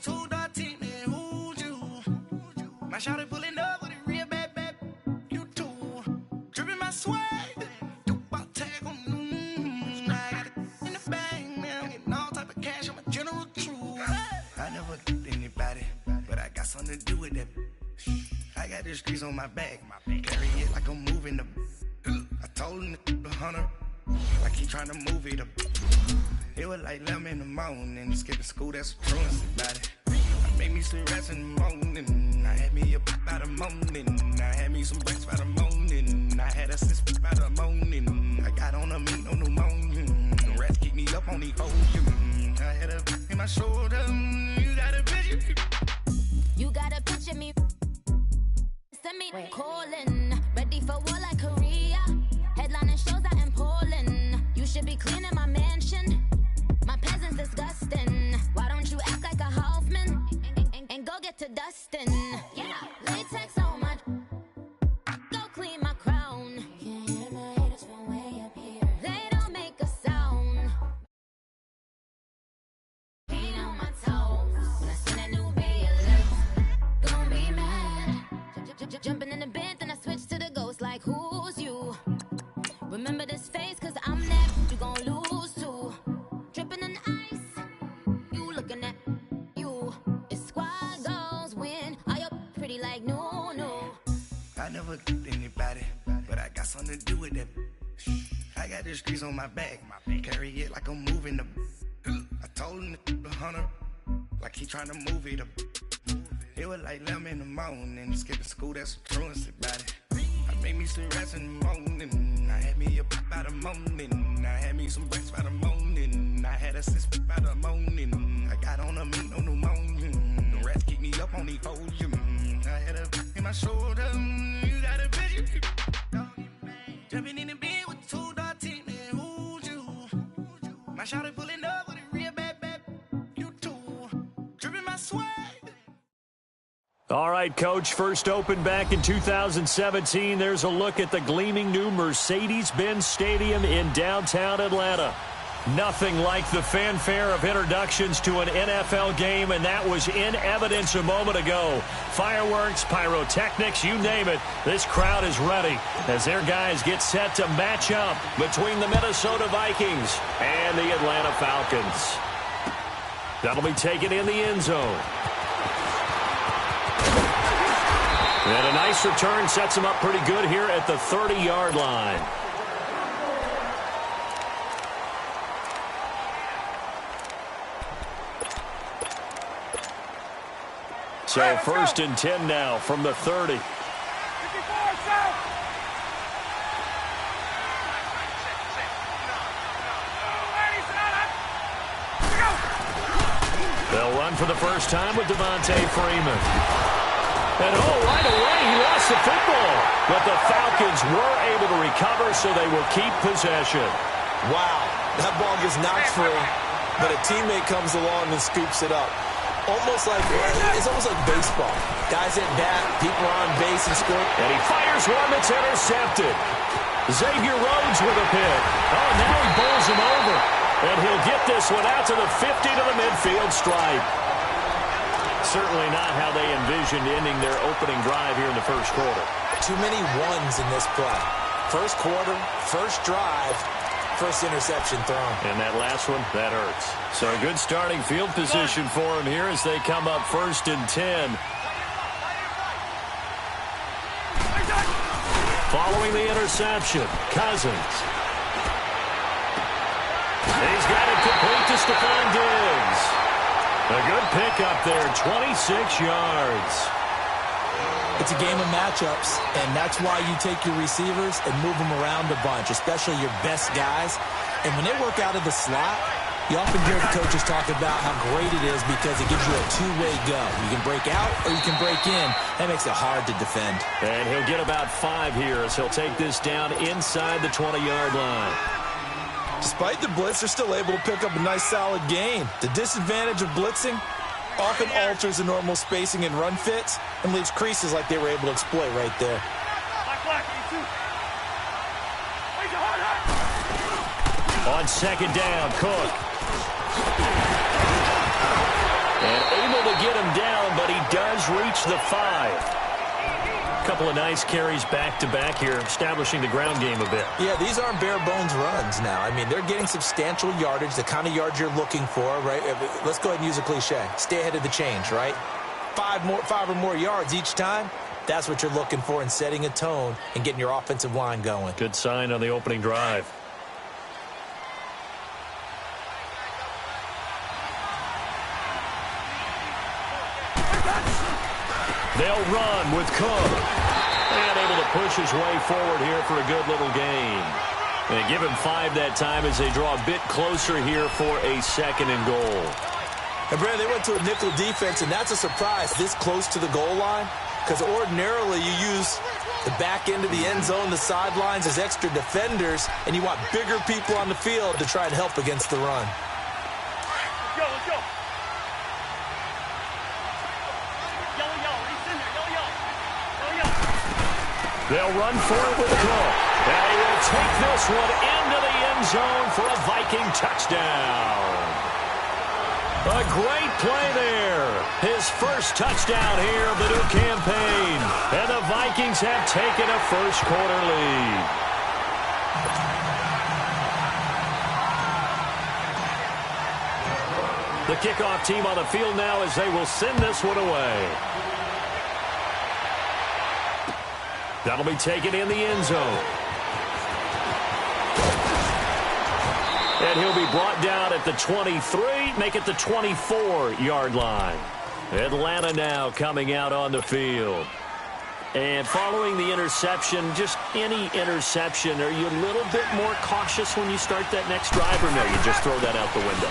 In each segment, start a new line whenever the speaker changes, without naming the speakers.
two dark team, and who's you? My shawty pulling up with a real bad, you too. Dripping my swag, about tag on, I got it in the bag, man. I'm getting all type of cash, I'm a general true. I never anybody, but I got something to do with that. I got the streets on my back, carry it like I'm moving the. I told him the 100, like he trying to move it up. It was like 11 in the morning, skipping school, that's what truancy about it. I made me some rest in the morning, I had me up by the morning, I had me some breaks by the morning, I had a six by the morning, I got on a meat, no pneumonia, the rats keep me up on the ocean, I had a in my shoulder, you got a picture.
You got a picture me, send me calling, ready for war like Korea, headlining shows out in Poland, you should be cleaning my mansion. My peasant's disgusting. Why don't you act like a Hoffman and go get to dustin'? Yeah, latex on my. Go clean my crown. Can't hear my haters from way up here. They don't make a sound. Paint on my toes. When I see that new be alert, gonna be mad. Jumping in the bed, then I switch to the ghost. Like who's you? Remember this face, cause I'm that you gon' lose to. Dripping in ice, you looking at you. It's squad goals win. Are you pretty like no?
I never anybody, but I got something to do with that. I got the streets on my back, carry it like I'm moving the. I told him the 100, like he trying to move it up. It was like 11 in the morning, skipping school, that's what truancy about it. I made me some rest in the morning, I had me up by the morning, I had me some breaks by the morning, I had a six by the morning, I got on a meat, no pneumonia, the rats keep me up on the ocean, I had a in my shoulder, you got a picture. Jumping in the bed with two dark team, and who's you? My shawty pulling up with a real bad, you too. Dripping my swag.
All right, Coach, first opened back in 2017. There's a look at the gleaming new Mercedes-Benz Stadium in downtown Atlanta. Nothing like the fanfare of introductions to an NFL game, and that was in evidence a moment ago. Fireworks, pyrotechnics, you name it. This crowd is ready as their guys get set to match up between the Minnesota Vikings and the Atlanta Falcons. That'll be taken in the end zone. And a nice return sets him up pretty good here at the 30-yard line. So first and 10 now from the 30. They'll run for the first time with Devontae Freeman. And right away, he lost the football. But the Falcons were able to recover, so they will keep possession.
Wow, that ball gets knocked free, but a teammate comes along and scoops it up. It's almost like baseball. Guys at bat, people are on base and score.
And he fires one that's intercepted. Xavier Rhodes with a pick. Oh, now he bowls him over. And he'll get this one out to the 50 to the midfield stripe. Certainly not how they envisioned ending their opening drive here in the first quarter.
Too many ones in this play. First quarter, first drive, first interception thrown.
And that last one, that hurts. So a good starting field position for him here as they come up first and 10. Following the interception, Cousins. He's got it complete to Stephon Diggs. A good pickup there, 26 yards.
It's a game of matchups, and that's why you take your receivers and move them around a bunch, especially your best guys. And when they work out of the slot, you often hear the coaches talk about how great it is because it gives you a two-way go. You can break out or you can break in. That makes it hard to defend.
And he'll get about 5 here as he'll take this down inside the 20-yard line.
Despite the blitz, they're still able to pick up a nice, solid gain. The disadvantage of blitzing often alters the normal spacing and run fits and leaves creases like they were able to exploit right there.
On second down, Cook. And able to Lions reach the 5. A couple of nice carries back-to-back here, establishing the ground game a bit.
Yeah, these aren't bare-bones runs now. I mean, they're getting substantial yardage, the kind of yards you're looking for, right? Let's go ahead and use a cliche. Stay ahead of the change, right? 5 or more yards each time. That's what you're looking for in setting a tone and getting your offensive line going.
Good sign on the opening drive. They'll run with Cook. And able to push his way forward here for a good little gain. And give him 5 that time as they draw a bit closer here for a 2nd and goal.
And, Brad, they went to a nickel defense, and that's a surprise this close to the goal line, because ordinarily you use the back end of the end zone, the sidelines as extra defenders, and you want bigger people on the field to try and help against the run.
Let's go.
They'll run for it with Cook. And he will take this one into the end zone for a Viking touchdown. A great play there. His first touchdown here of the new campaign. And the Vikings have taken a first-quarter lead. The kickoff team on the field now as they will send this one away. That'll be taken in the end zone. And he'll be brought down at the 23, make it the 24-yard line. Atlanta now coming out on the field. And following the interception, just any interception, are you a little bit more cautious when you start that next drive, or no, you just throw that out the window?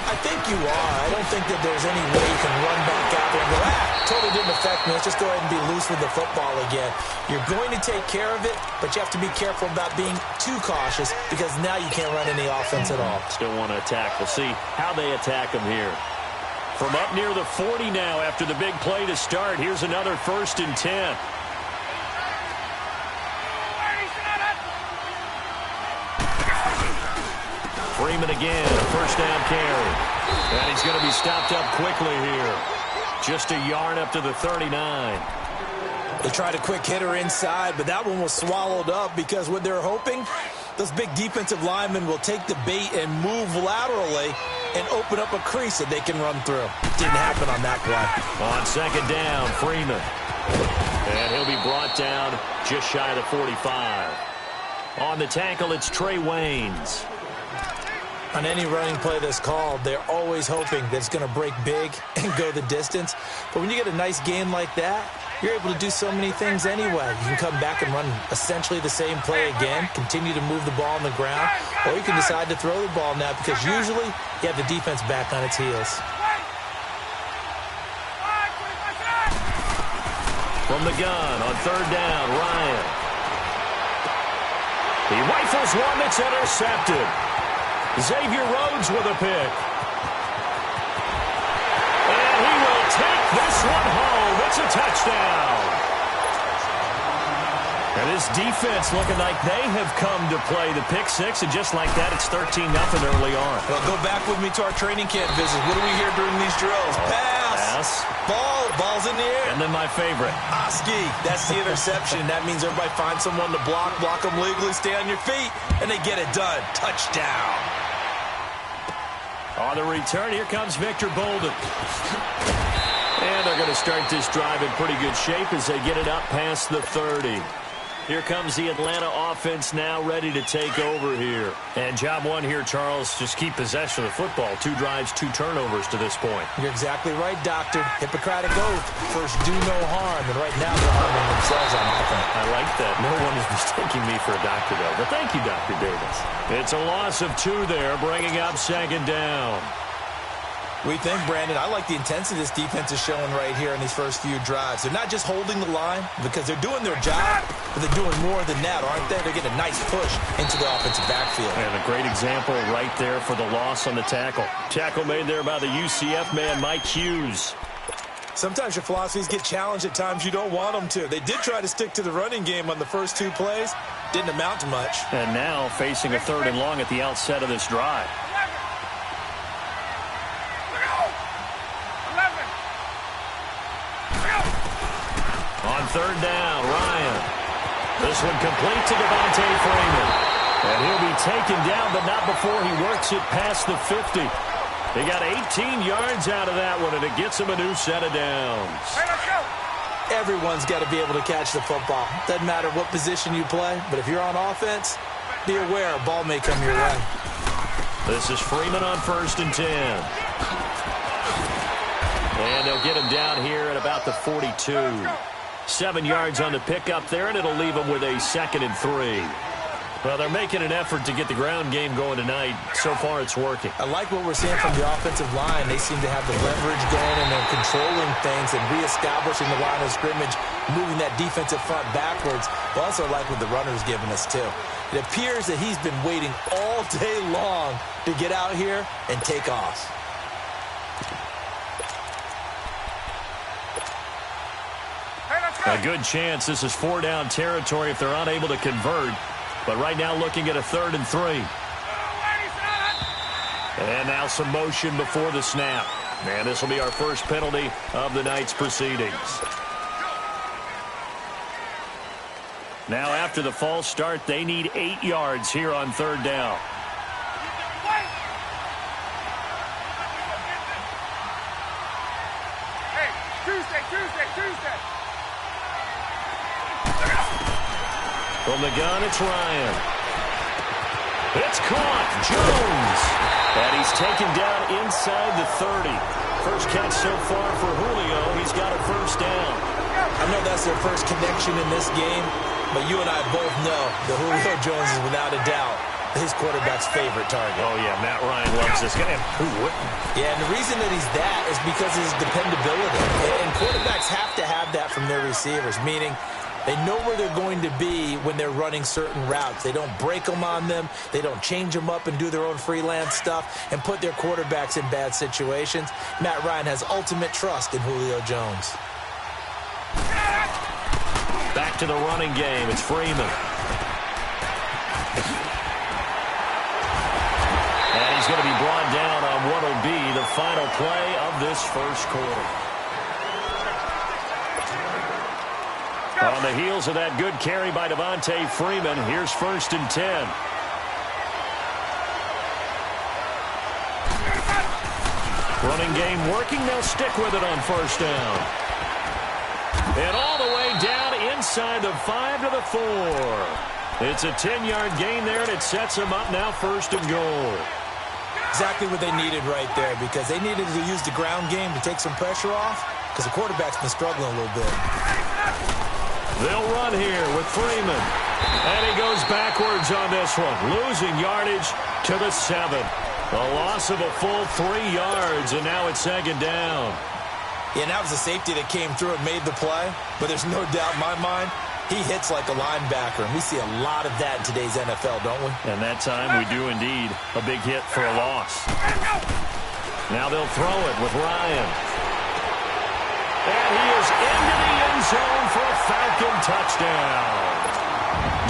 I think you are. I don't think that there's any way you can run back out there and go, totally didn't affect me. Let's just go ahead and be loose with the football again. You're going to take care of it, but you have to be careful about being too cautious because now you can't run any offense at all.
Still want to attack. We'll see how they attack him here. From up near the 40 now after the big play to start, here's another 1st and 10. Freeman again, a first down carry. And he's going to be stopped up quickly here. Just a yard up to the 39.
They tried a quick hitter inside, but that one was swallowed up because what they're hoping, those big defensive linemen will take the bait and move laterally and open up a crease that they can run through. Didn't happen on that play.
On 2nd down, Freeman. And he'll be brought down just shy of the 45. On the tackle, it's Trey Waynes.
On any running play that's called, they're always hoping that it's going to break big and go the distance. But when you get a nice game like that, you're able to do so many things anyway. You can come back and run essentially the same play again, continue to move the ball on the ground, or you can decide to throw the ball now because usually you have the defense back on its heels.
From the gun on 3rd down, Ryan. He rifles one that's intercepted. Xavier Rhodes with a pick. And he will take this one home. It's a touchdown. And this defense looking like they have come to play the pick 6, and just like that, it's 13-0 early on.
Well, go back with me to our training camp visit. What do we hear during these drills? Pass. Ball's in the air.
And then my favorite.
Oski. That's the interception. That means everybody finds someone to block them legally, stay on your feet, and they get it done. Touchdown.
On the return, here comes Victor Bolden. And they're going to start this drive in pretty good shape as they get it up past the 30. Here comes the Atlanta offense now ready to take over here. And job one here, Charles, just keep possession of the football. 2 drives, 2 turnovers to this point.
You're exactly right, Doctor. Hippocratic oath. First, do no harm. And right now, they're harming themselves on offense.
I like that. No one is mistaking me for a doctor, though. But thank you, Dr. Davis. It's a loss of 2 there, bringing up 2nd down.
We think, Brandon, I like the intensity this defense is showing right here in these first few drives. They're not just holding the line because they're doing their job, but they're doing more than that, aren't they? They're getting a nice push into the offensive backfield.
And a great example right there for the loss on the tackle. Tackle made there by the UCF man, Mike Hughes.
Sometimes your philosophies get challenged at times you don't want them to. They did try to stick to the running game on the first 2 plays. Didn't amount to much.
And now facing a 3rd and long at the outset of this drive. third down. Ryan. This one complete to Devontae Freeman. And he'll be taken down, but not before he works it past the 50. They got 18 yards out of that one, and it gets him a new set of downs.
Hey, let's go.
Everyone's got to be able to catch the football. Doesn't matter what position you play, but if you're on offense, be aware a ball may come your way.
This is Freeman on 1st and 10. And they'll get him down here at about the 42. 7 yards on the pickup there, and it'll leave him with a 2nd and 3. Well, they're making an effort to get the ground game going tonight. So far, it's working.
I like what we're seeing from the offensive line. They seem to have the leverage going, and they're controlling things and reestablishing the line of scrimmage, moving that defensive front backwards. I also like what the runner's giving us, too. It appears that he's been waiting all day long to get out here and take off.
Hey, let's go.
A good chance this is 4-down territory if they're unable to convert. But right now looking at a 3rd and 3. And now some motion before the snap. And this will be our first penalty of the night's proceedings. Now after the false start, they need 8 yards here on 3rd down.
Hey, Tuesday.
From the gun, it's Ryan. It's caught. Jones. And he's taken down inside the 30. First catch so far for Julio. He's got a 1st down.
I know that's their first connection in this game, but you and I both know that Julio Jones is without a doubt his quarterback's favorite target.
Oh, yeah, Matt Ryan loves this guy. Who wouldn't?
Yeah, and the reason that he's that is because of his dependability. And quarterbacks have to have that from their receivers, meaning they know where they're going to be when they're running certain routes. They don't break them on them. They don't change them up and do their own freelance stuff and put their quarterbacks in bad situations. Matt Ryan has ultimate trust in Julio Jones.
Back to the running game. It's Freeman. And he's going to be brought down on what will be the final play of this first quarter. On the heels of that good carry by Devontae Freeman, here's 1st and 10. Running game working. They'll stick with it on 1st down. And all the way down inside the 5 to the 4. It's a 10-yard gain there, and it sets them up now 1st and goal.
Exactly what they needed right there, because they needed to use the ground game to take some pressure off, because the quarterback's been struggling a little bit.
They'll run here with Freeman. And he goes backwards on this one, losing yardage to the 7. A loss of a full 3 yards, and now it's 2nd down.
Yeah, and that was a safety that came through and made the play, but there's no doubt in my mind he hits like a linebacker, and we see a lot of that in today's NFL, don't we?
And that time we do indeed. A big hit for a loss. Now they'll throw it with Ryan. And he is into the end zone for a Falcon touchdown.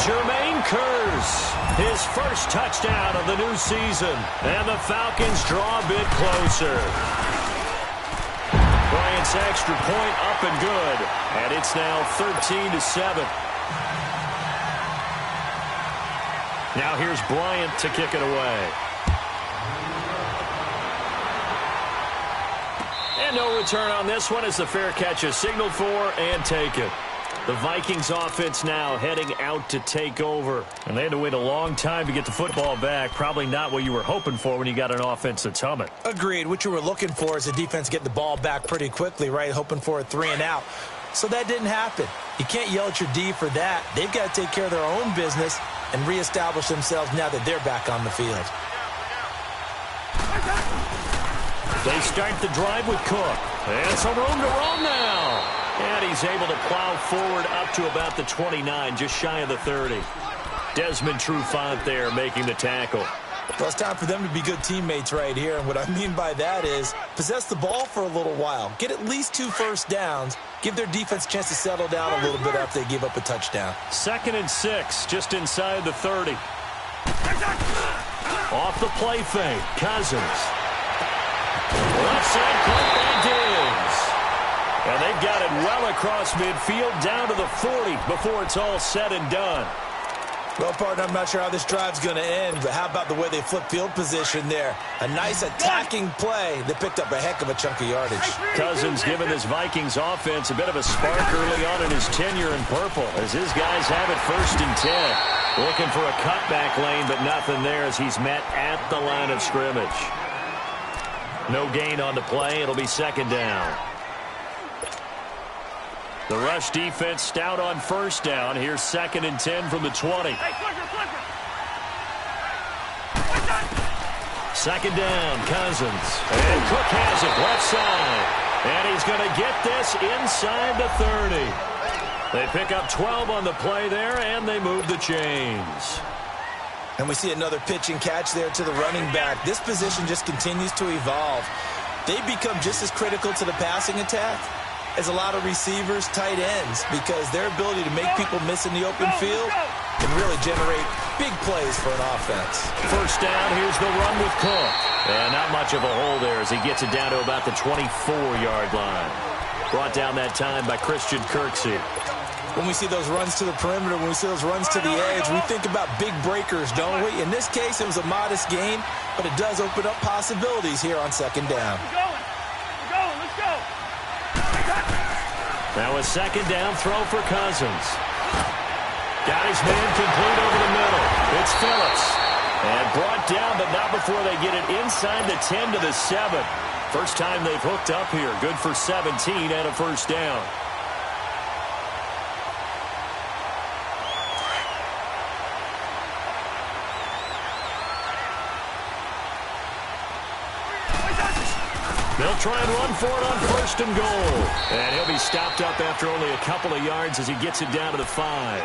Jermaine Kearse, his first touchdown of the new season. And the Falcons draw a bit closer. Bryant's extra point up and good. And it's now 13-7. Now here's Bryant to kick it away. And no return on this one as the fair catch is signaled for and taken. The Vikings offense now heading out to take over. And they had to wait a long time to get the football back. Probably not what you were hoping for when you got an offense that's humming.
Agreed. What you were looking for is the defense getting the ball back pretty quickly, right? Hoping for a 3 and out. So that didn't happen. You can't yell at your D for that. They've got to take care of their own business and reestablish themselves now that they're back on the field.
They start the drive with Cook. And some room to roam now. And he's able to plow forward up to about the 29, just shy of the 30. Desmond Trufant there making the tackle.
Well, it's time for them to be good teammates right here. And what I mean by that is possess the ball for a little while. Get at least 2 first downs. Give their defense a chance to settle down a little bit after they give up a touchdown.
2nd and 6, just inside the 30. Off the play fake, Cousins. Left side, caught by Diggs. And they've got it well across midfield, down to the 40 before it's all said and done.
Well, partner, I'm not sure how this drive's going to end, but how about the way they flip field position there? A nice attacking play that picked up a heck of a chunk of yardage.
Cousins giving this Vikings offense a bit of a spark early on in his tenure in purple, as his guys have it 1st and 10. Looking for a cutback lane, but nothing there as he's met at the line of scrimmage. No gain on the play. It'll be 2nd down. The rush defense stout on 1st down. Here's 2nd and 10 from the 20. Second down, Cousins. And Cook has it left side. And he's going to get this inside the 30. They pick up 12 on the play there, and they move the chains.
And we see another pitch and catch there to the running back. This position just continues to evolve. They become just as critical to the passing attack as a lot of receivers, tight ends, because their ability to make people miss in the open field can really generate big plays for an offense.
1st down, here's the run with Cook. And not much of a hole there as he gets it down to about the 24-yard line. Brought down that time by Christian Kirksey.
When we see those runs to the perimeter, when we see those runs to the edge, we think about big breakers, don't we? In this case, it was a modest gain, but it does open up possibilities here on 2nd down.
We're going. Let's go.
Now a 2nd down throw for Cousins. Got his man complete over the middle. It's Phillips. And brought down, but not before they get it inside the 10 to the 7. First time they've hooked up here. Good for 17 and a 1st down. They'll try and run for it on 1st and goal. And he'll be stopped up after only a couple of yards as he gets it down to the 5.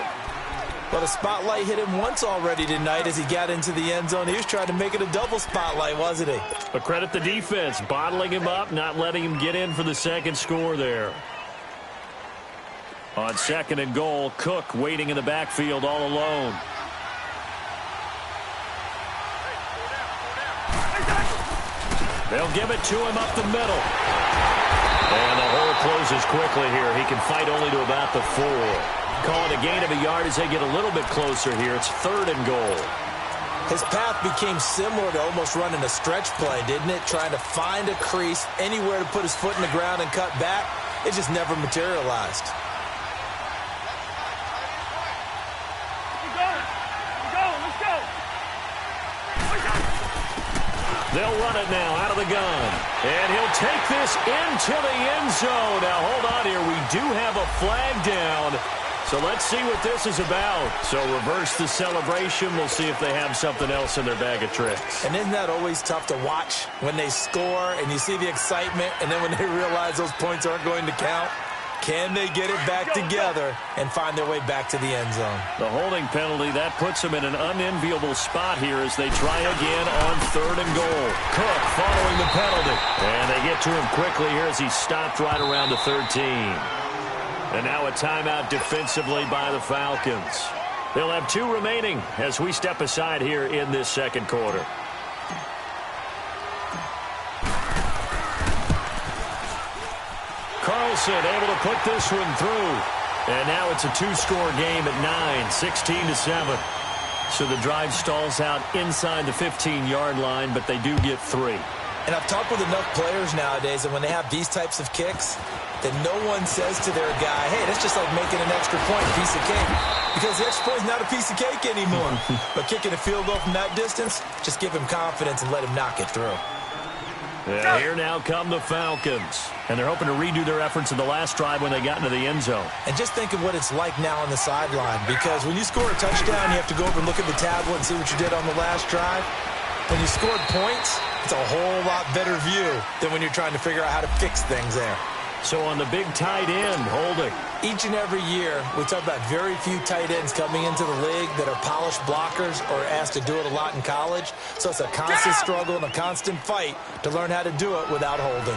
Well, the spotlight hit him once already tonight as he got into the end zone. He was trying to make it a double spotlight, wasn't he?
But credit the defense, bottling him up, not letting him get in for the 2nd score there. On 2nd and goal, Cook waiting in the backfield all alone. They'll give it to him up the middle. And the hole closes quickly here. He can fight only to about the 4. Call it a gain of a yard as they get a little bit closer here. It's 3rd and goal.
His path became similar to almost running a stretch play, didn't it? Trying to find a crease, anywhere to put his foot in the ground and cut back. It just never materialized.
Let's go.
They'll run it now out of the gun. And he'll take this into the end zone. Now, hold on here. We do have a flag down. So let's see what this is about. So reverse the celebration. We'll see if they have something else in their bag of tricks.
And isn't that always tough to watch when they score and you see the excitement, and then when they realize those points aren't going to count? Can they get it back together and find their way back to the end zone?
The holding penalty, that puts them in an unenviable spot here as they try again on 3rd and goal. Cook following the penalty. And they get to him quickly here as he stopped right around the 13. And now a timeout defensively by the Falcons. They'll have 2 remaining as we step aside here in this 2nd quarter. Carlson able to put this one through. And now it's a 2-score game at 9, 16-7. So the drive stalls out inside the 15-yard line, but they do get 3.
And I've talked with enough players nowadays that when they have these types of kicks, that no one says to their guy, hey, that's just like making an extra point, piece of cake. Because the extra point is not a piece of cake anymore. But kicking a field goal from that distance, just give him confidence and let him knock it through.
Yeah, here now come the Falcons. And they're hoping to redo their efforts in the last drive when they got into the end zone.
And just think of what it's like now on the sideline. Because when you score a touchdown, you have to go over and look at the tablet and see what you did on the last drive. When you scored points, it's a whole lot better view than when you're trying to figure out how to fix things there.
So on the big tight end, holding.
Each and every year, we talk about very few tight ends coming into the league that are polished blockers or asked to do it a lot in college. So it's a constant struggle and a constant fight to learn how to do it without holding.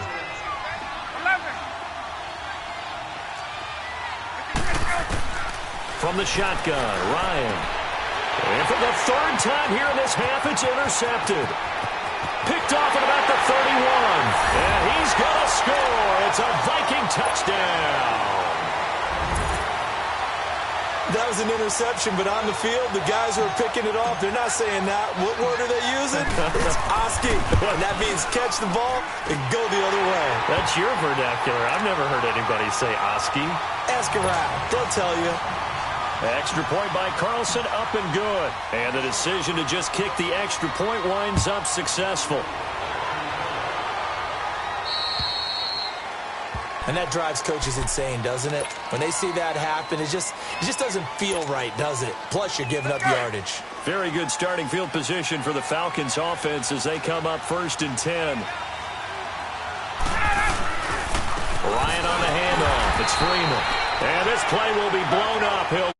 11.
From the shotgun, Ryan. And for the 3rd time here in this half, it's intercepted. Picked off at about the 31. And he's going to score. It's a Viking touchdown.
That was an interception, but on the field, the guys who are picking it off, they're not saying that. What word are they using? It's Oski. And that means catch the ball and go the other way.
That's your vernacular. I've never heard anybody say Oski.
Ask around. They'll tell you.
Extra point by Carlson, up and good. And the decision to just kick the extra point winds up successful.
And that drives coaches insane, doesn't it? When they see that happen, it just doesn't feel right, does it? Plus, you're giving up yardage.
Very good starting field position for the Falcons offense as they come up 1st and 10. Ryan on the handoff. It's Freeman. And this play will be blown up. He'll